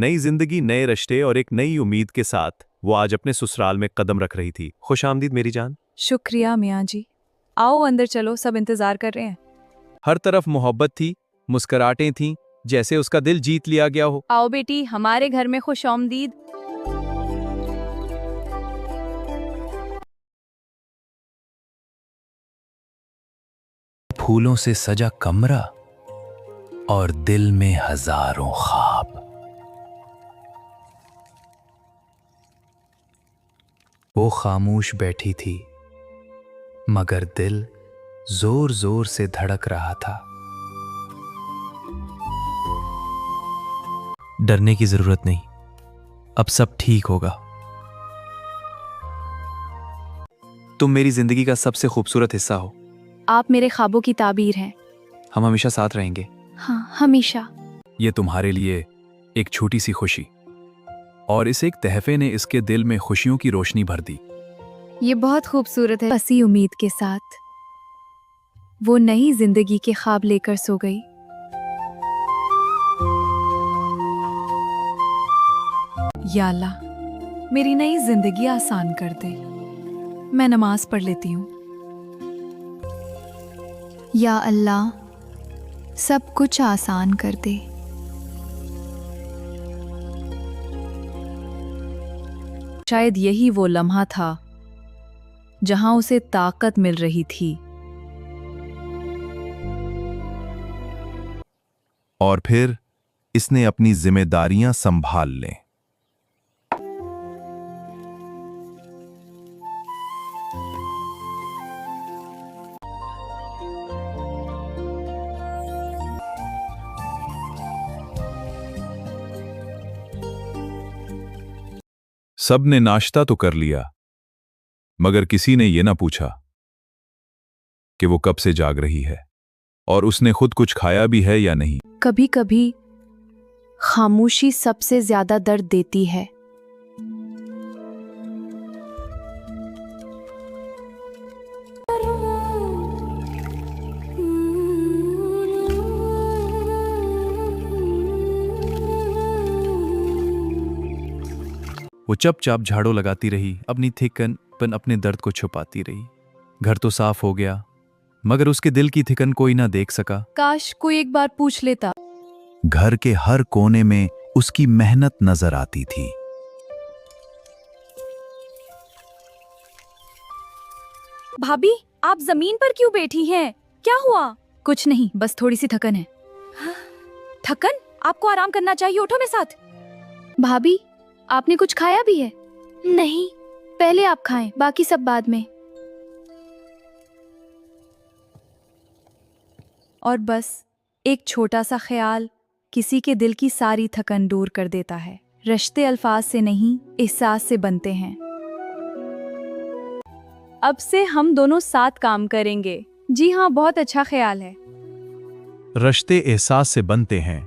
नई जिंदगी, नए रिश्ते और एक नई उम्मीद के साथ वो आज अपने ससुराल में कदम रख रही थी। खुश आमदीद मेरी जान। शुक्रिया मियाँ जी। आओ अंदर चलो, सब इंतजार कर रहे हैं। हर तरफ मोहब्बत थी, मुस्कुराहटें थीं, जैसे उसका दिल जीत लिया गया हो। आओ बेटी, हमारे घर में खुश आमदीद। फूलों से सजा कमरा और दिल में हजारों ख्वाब। वो खामोश बैठी थी, मगर दिल जोर जोर से धड़क रहा था। डरने की जरूरत नहीं, अब सब ठीक होगा। तुम मेरी जिंदगी का सबसे खूबसूरत हिस्सा हो। आप मेरे ख्वाबों की ताबीर हैं। हम हमेशा साथ रहेंगे। हाँ, हमेशा। ये तुम्हारे लिए एक छोटी सी खुशी, और इस एक तहफे ने इसके दिल में खुशियों की रोशनी भर दी। ये बहुत खूबसूरत है। हंसी उम्मीद के साथ वो नई जिंदगी के ख्वाब लेकर सो गई। या अल्लाह, मेरी नई जिंदगी आसान कर दे। मैं नमाज पढ़ लेती हूँ। या अल्लाह, सब कुछ आसान कर दे। शायद यही वो लम्हा था जहां उसे ताकत मिल रही थी। और फिर इसने अपनी जिम्मेदारियां संभाल लें। सब ने नाश्ता तो कर लिया, मगर किसी ने यह ना पूछा कि वो कब से जाग रही है और उसने खुद कुछ खाया भी है या नहीं। कभी कभी खामोशी सबसे ज्यादा दर्द देती है। वो चुपचाप झाड़ू लगाती रही, अपनी थिकन अपने दर्द को छुपाती रही। घर तो साफ हो गया, मगर उसके दिल की थिकन कोई ना देख सका। काश कोई एक बार पूछ लेता। घर के हर कोने में उसकी मेहनत नजर आती थी। भाभी, आप जमीन पर क्यों बैठी हैं? क्या हुआ? कुछ नहीं, बस थोड़ी सी थकन है। थकन? आपको आराम करना चाहिए, उठो मेरे साथ। भाभी, आपने कुछ खाया भी है? नहीं, पहले आप खाएं, बाकी सब बाद में। और बस एक छोटा सा ख्याल किसी के दिल की सारी थकन दूर कर देता है। रिश्ते अल्फाज से नहीं, एहसास से बनते हैं। अब से हम दोनों साथ काम करेंगे। जी हाँ, बहुत अच्छा ख्याल है। रिश्ते एहसास से बनते हैं,